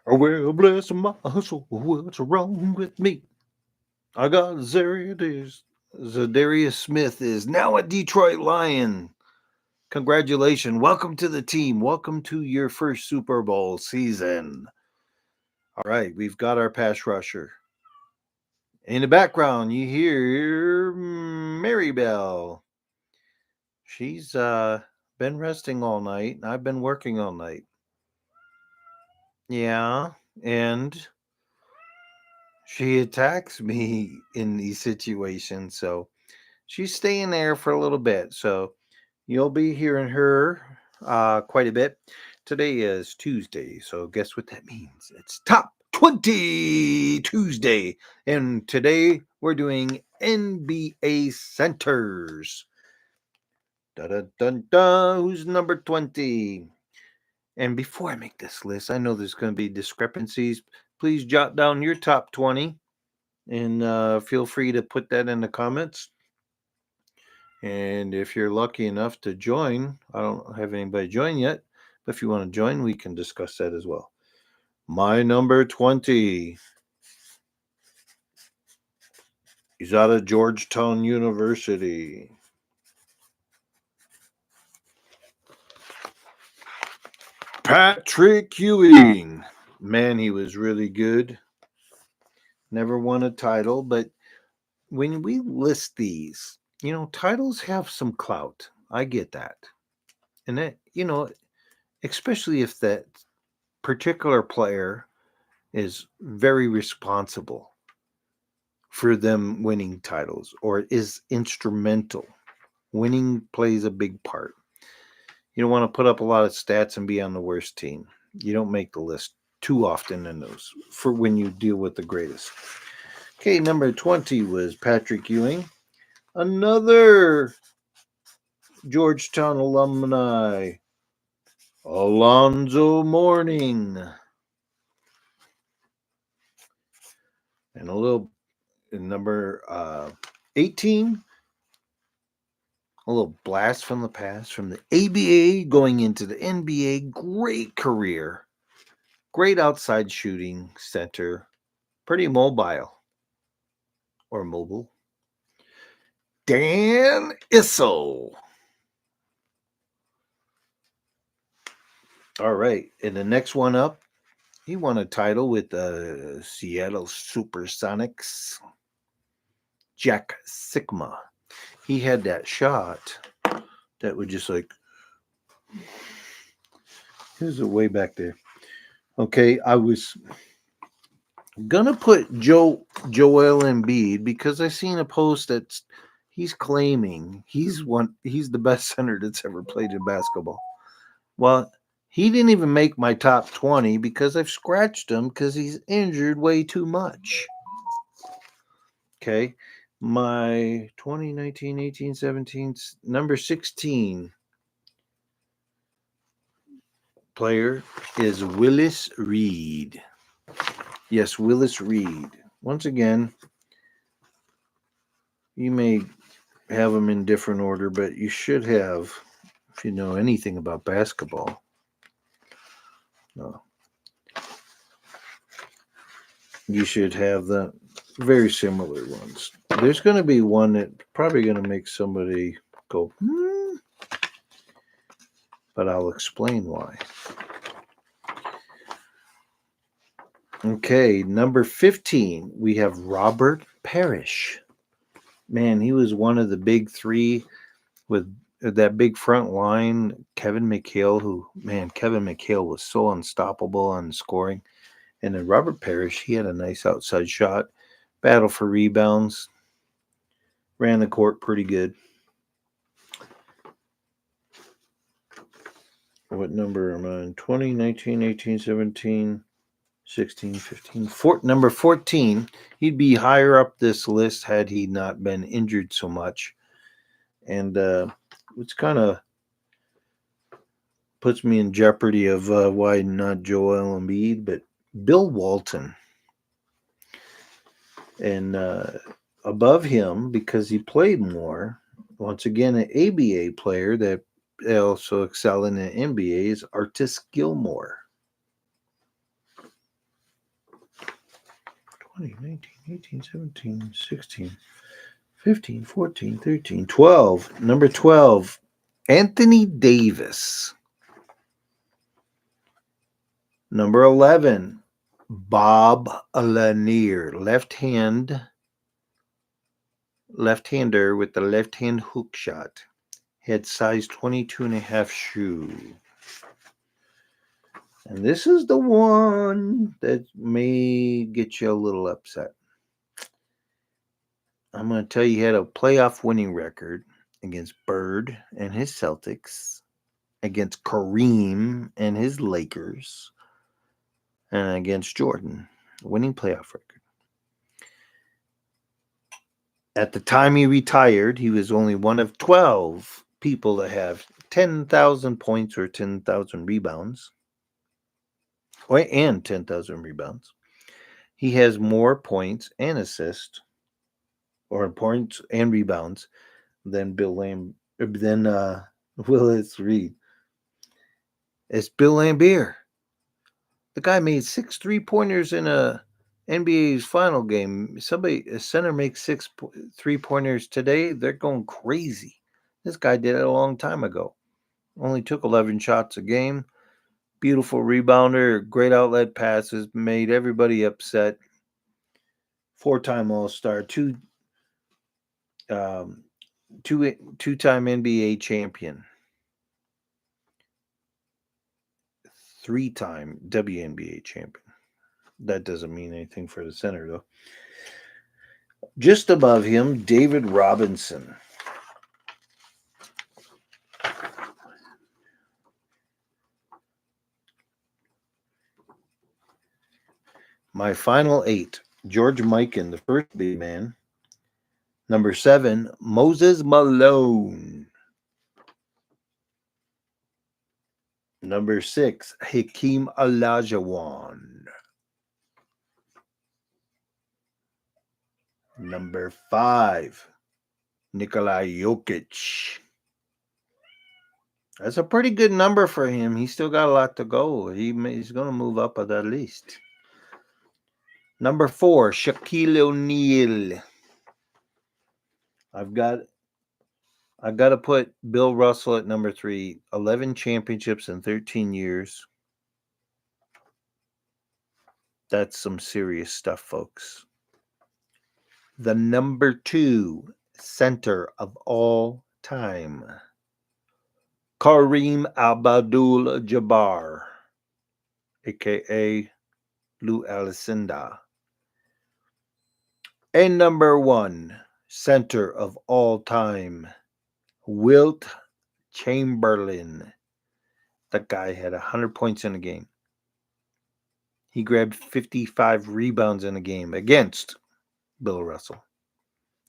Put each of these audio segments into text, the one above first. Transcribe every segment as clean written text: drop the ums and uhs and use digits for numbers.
Oh, well, bless my soul, what's wrong with me? I got Darius. Darius Smith is now a Detroit Lion. Congratulations. Welcome to the team. Welcome to your first Super Bowl season. All right, we've got our pass rusher. In the background, you hear Mary Bell. She's been resting all night. I've been working all night. Yeah, and she attacks me in these situations, so she's staying there for a little bit. So you'll be hearing her quite a bit. Today is Tuesday, so guess what that means? It's Top 20 Tuesday, and today we're doing NBA centers. Da da dun da. Who's number 20? And before I make this list, I know there's going to be discrepancies. Please jot down your top 20 and feel free to put that in the comments. And if you're lucky enough to join, I don't have anybody join yet, but if you want to join, we can discuss that as well. My number 20 is out of Georgetown University. Patrick Ewing. Man, he was really good. Never won a title, but when we list these, titles have some clout. I get that. And that, especially if that particular player is very responsible for them winning titles or is instrumental. Winning plays a big part. You don't want to put up a lot of stats and be on the worst team. You don't make the list too often in those for when you deal with the greatest. Okay, number 20 was Patrick Ewing. Another Georgetown alumni, Alonzo Mourning. And a little number 18, a little blast from the past from the ABA going into the NBA. Great career, great outside shooting center, pretty mobile or mobile. Dan Issel. All right, and the next one up, he won a title with the Seattle Supersonics. Jack Sigma. He had that shot that would just like. Here's it way back there. Okay, I was gonna put Joel Embiid because I seen a post that he's claiming he's the best center that's ever played in basketball. Well, he didn't even make my top 20 because I've scratched him because he's injured way too much. Okay, my 2019, 18, 17, number 16 player is Willis Reed. Yes, Willis Reed. Once again, you may have them in different order, but you should have, if you know anything about basketball. No, you should have the very similar ones. There's going to be one that probably going to make somebody go, but I'll explain why. Okay, number 15, we have Robert Parrish. Man, he was one of the big three with that big front line. Kevin McHale was so unstoppable on scoring. And then Robert Parrish, he had a nice outside shot, battle for rebounds, ran the court pretty good. What number am I on? 20, 19, 18, 17, 16, 15. Number 14. He'd be higher up this list had he not been injured so much. And it's kind of puts me in jeopardy of why not Joel Embiid, but Bill Walton. And above him, because he played more, once again, an ABA player that also excel in the NBA is Artis Gilmore. 20, 19, 18, 17, 16, 15, 14, 13, 12. Number 12, Anthony Davis. Number 11, Bob Lanier, left-hander with the left-hand hook shot. Had size 22 and a half shoe. And this is the one that may get you a little upset. I'm going to tell you, he had a playoff winning record against Bird and his Celtics, against Kareem and his Lakers, and against Jordan, winning playoff record. At the time he retired, he was only one of 12 people to have 10,000 points or 10,000 rebounds, and 10,000 rebounds. He has more points and assists, or points and rebounds, than Willis Reed. It's Bill Laimbeer. The guy made 6 3-pointers in a NBA's final game. A center makes 6 3-pointers today, they're going crazy. This guy did it a long time ago. Only took 11 shots a game. Beautiful rebounder, great outlet passes, made everybody upset. 4-time All-Star, two-time NBA champion, 3-time WNBA champion. That doesn't mean anything for the center, though. Just above him, David Robinson. My final 8. George Mikan, the first big man. Number 7, Moses Malone. Number 6, Hakeem Olajuwon. Number 5, Nikola Jokic. That's a pretty good number for him. He's still got a lot to go. He's going to move up at that least. Number 4, Shaquille O'Neal. I've got to put Bill Russell at number 3. 11 championships in 13 years. That's some serious stuff, folks. The number 2 center of all time, Kareem Abdul-Jabbar, a.k.a. Lou Alcindor. And number 1 center of all time, Wilt Chamberlain. That guy had 100 points in a game. He grabbed 55 rebounds in a game against Bill Russell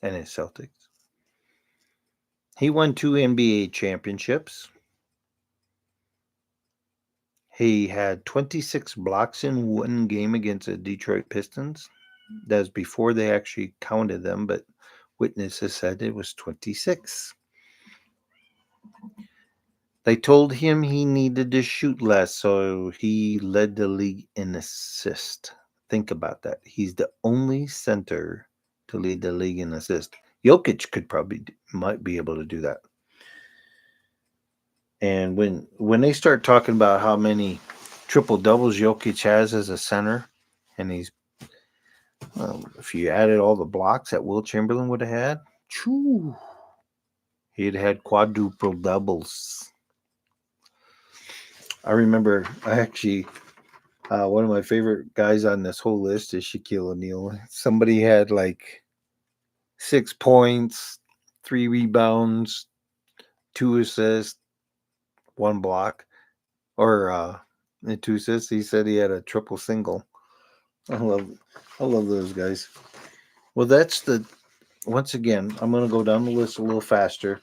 and his Celtics. He won 2 NBA championships. He had 26 blocks in one game against the Detroit Pistons. That was before they actually counted them, but witnesses said it was 26. They told him he needed to shoot less, so he led the league in assist. Think about that. He's the only center to lead the league in assist. Jokic might be able to do that. And when they start talking about how many triple doubles Jokic has as a center, and if you added all the blocks that Will Chamberlain would have had, he'd had quadruple doubles. I remember, one of my favorite guys on this whole list is Shaquille O'Neal. Somebody had like 6 points, 3 rebounds, 2 assists, 1 block, or 2 assists. He said he had a triple single. I love those guys. Well, once again, I'm going to go down the list a little faster.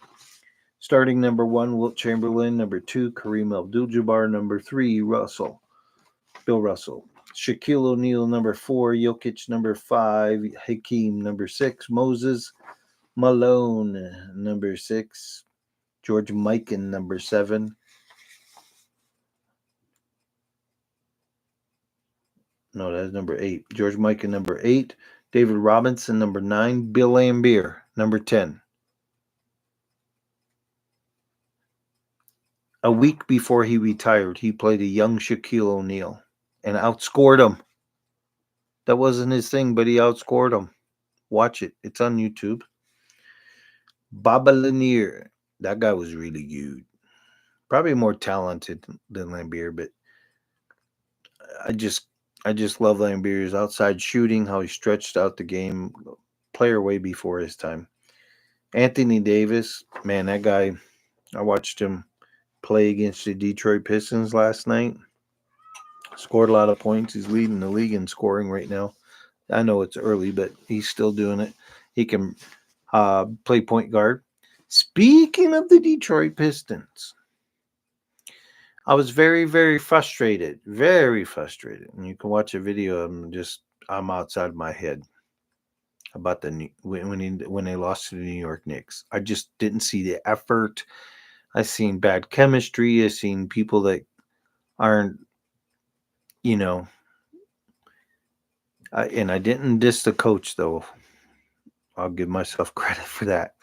Starting number 1, Wilt Chamberlain. Number 2, Kareem Abdul-Jabbar. Number 3, Bill Russell. Shaquille O'Neal. Number 4, Jokic. Number 5, Hakeem. Number 6, Moses Malone. Number 6, George Mikan. Number 7, No, that's number 8. George Mikan, number 8. David Robinson, number 9. Bill Laimbeer, number 10. A week before he retired, he played a young Shaquille O'Neal and outscored him. That wasn't his thing, but he outscored him. Watch it. It's on YouTube. Baba Lanier. That guy was really good. Probably more talented than Lambier, but I just I just love Lambier's outside shooting, how he stretched out the game, player way before his time. Anthony Davis, man, that guy. I watched him play against the Detroit Pistons last night. Scored a lot of points. He's leading the league in scoring right now. I know it's early, but he's still doing it. He can play point guard. Speaking of the Detroit Pistons, I was very, very frustrated. Very frustrated. And you can watch a video. I'm outside my head about when they lost to the New York Knicks. I just didn't see the effort. I seen bad chemistry. I seen people that aren't, you know, and I didn't diss the coach though. I'll give myself credit for that.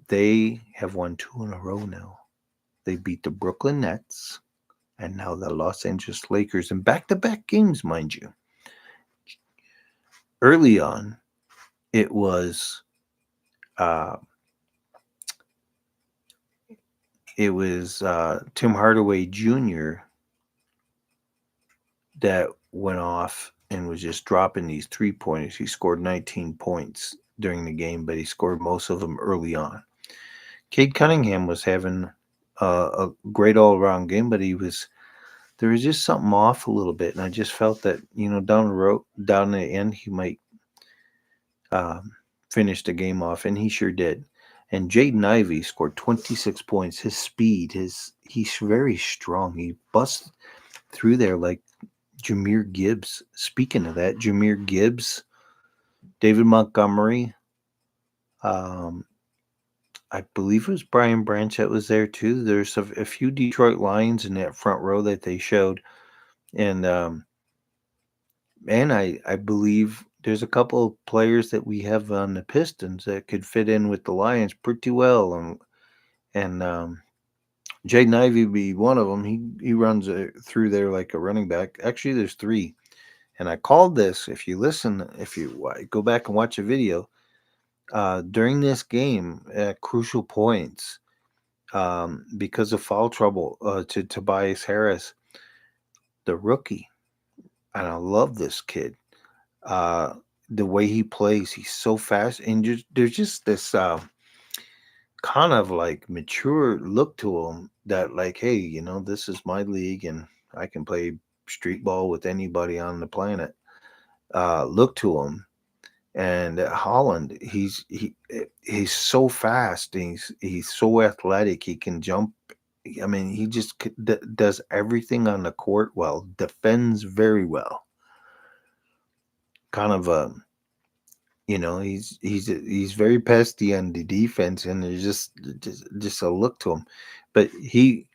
They have won 2 in a row now. They beat the Brooklyn Nets and now the Los Angeles Lakers in back-to-back games, mind you. Early on, it was uh, Tim Hardaway Jr. that went off and was just dropping these 3 pointers. He scored 19 points during the game, but he scored most of them early on. Cade Cunningham was having a great all-around game, but there was just something off a little bit, and I just felt that down the road, down the end, he might um, finish the game off, and he sure did. And Jaden Ivey scored 26 points. His speed, he's very strong. He busts through there like Jameer Gibbs. Speaking of that, Jameer Gibbs, David Montgomery, um, I believe it was Brian Branch that was there too. There's a few Detroit Lions in that front row that they showed, and I believe there's a couple of players that we have on the Pistons that could fit in with the Lions pretty well, and Jaden Ivey be one of them. He runs through there like a running back. Actually, there's three, and I called this. If you go back and watch a video during this game at crucial points, because of foul trouble to Tobias Harris, the rookie, and I love this kid. Uh, the way he plays, he's so fast, and there's just this kind of like mature look to him that, like, hey, this is my league, and I can play street ball with anybody on the planet. Look to him, and Holland, he's so fast. He's so athletic. He can jump. I mean, he just does everything on the court well. Defends very well. Kind of a he's very pesty on the defense, and there's just a look to him. But he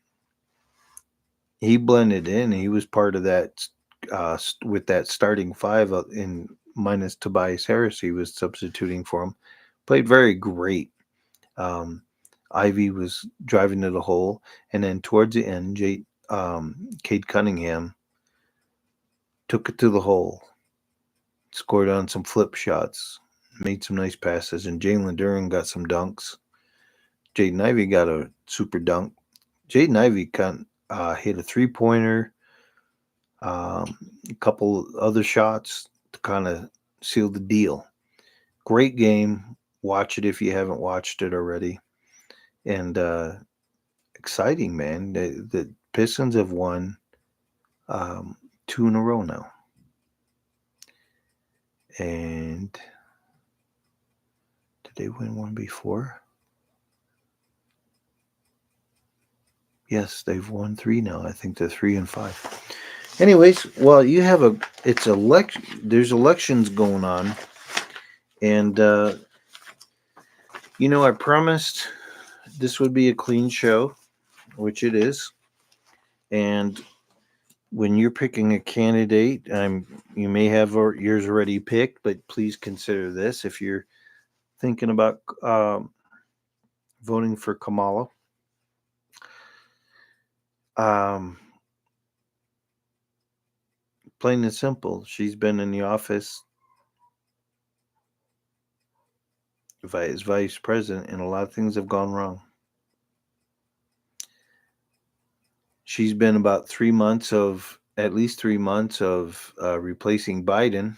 blended in. He was part of that with that starting five in minus Tobias Harris. He was substituting for him. Played very great. Um, Ivy was driving to the hole, and then towards the end, Cade Cunningham took it to the hole, scored on some flip shots, made some nice passes, and Jalen Duren got some dunks. Jaden Ivey got a super dunk. Jaden Ivey hit a 3-pointer, a couple other shots to kind of seal the deal. Great game. Watch it if you haven't watched it already. And exciting, man. The Pistons have won 2 in a row now. And did they win one before? Yes, they've won 3 now. I think they're 3-5. Anyways, well, there's elections going on, and I promised this would be a clean show, which it is, and when you're picking a candidate, you may have yours already picked, but please consider this if you're thinking about voting for Kamala. Um, Plain and simple, she's been in the office as vice president, and a lot of things have gone wrong. She's been about 3 months of at least 3 months of replacing Biden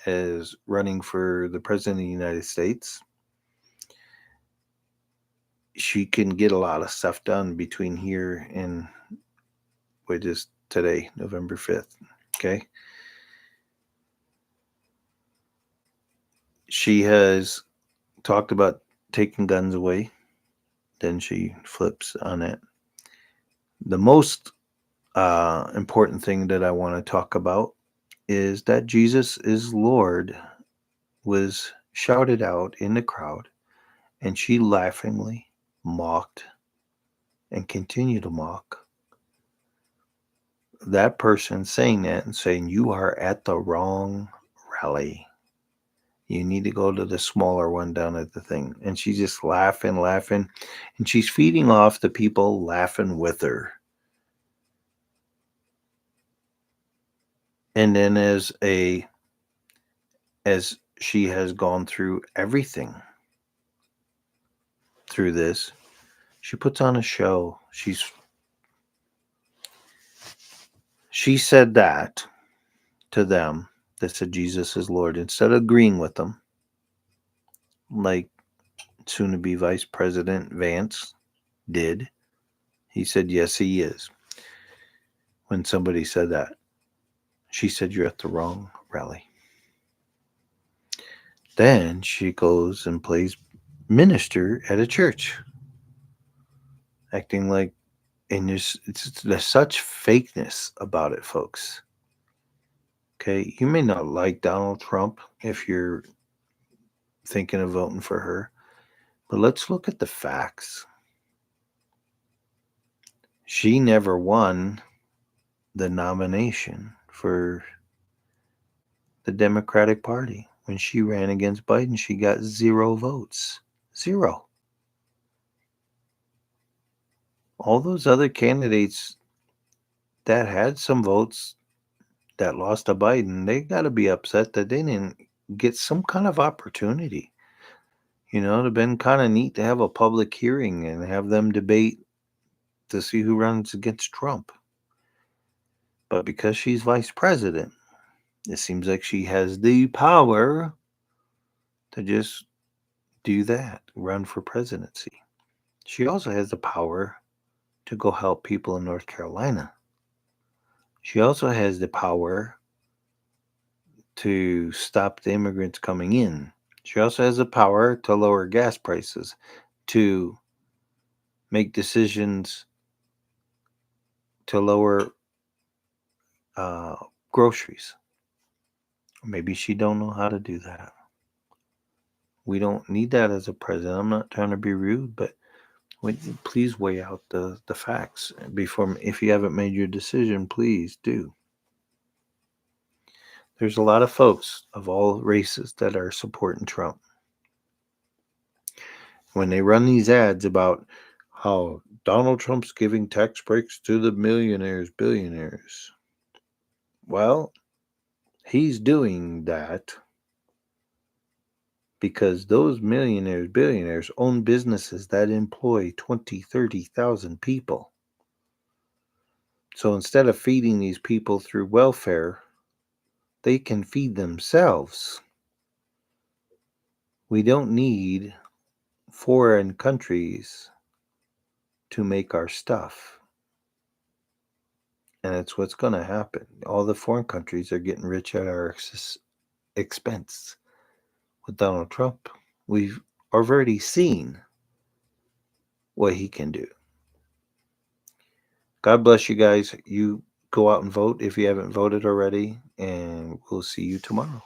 as running for the president of the United States. She can get a lot of stuff done between here and what is today, November 5th. Okay. She has talked about taking guns away. Then she flips on it. The most important thing that I want to talk about is that Jesus is Lord was shouted out in the crowd, and she laughingly mocked and continued to mock that person saying that and saying, "You are at the wrong rally. You need to go to the smaller one down at the thing." And she's just laughing, laughing, and she's feeding off the people laughing with her. And then as she has gone through everything through this, she puts on a show. She said that to them that said Jesus is Lord, instead of agreeing with them, like soon to be Vice President Vance did. He said, "Yes, he is." When somebody said that, she said, "You're at the wrong rally." Then she goes and plays minister at a church, acting like, and there's such fakeness about it, folks. Okay, you may not like Donald Trump if you're thinking of voting for her, but let's look at the facts. She never won the nomination for the Democratic Party. When she ran against Biden, she got 0 votes. 0. All those other candidates that had some votes that lost to Biden, they got to be upset that they didn't get some kind of opportunity. It'd have been kind of neat to have a public hearing and have them debate to see who runs against Trump. But because she's vice president, it seems like she has the power to just do that, run for presidency. She also has the power to go help people in North Carolina. She also has the power to stop the immigrants coming in. She also has the power to lower gas prices, to make decisions to lower uh, groceries. Maybe she don't know how to do that. We don't need that as a president. I'm not trying to be rude, but please weigh out the facts before. If you haven't made your decision, please do. There's a lot of folks of all races that are supporting Trump. When they run these ads about how Donald Trump's giving tax breaks to the millionaires, billionaires. Well, he's doing that because those millionaires, billionaires own businesses that employ 20, 30,000 people. So instead of feeding these people through welfare, they can feed themselves. We don't need foreign countries to make our stuff. And it's what's going to happen. All the foreign countries are getting rich at our expense. With Donald Trump, we've already seen what he can do. God bless you guys. You go out and vote if you haven't voted already, and we'll see you tomorrow.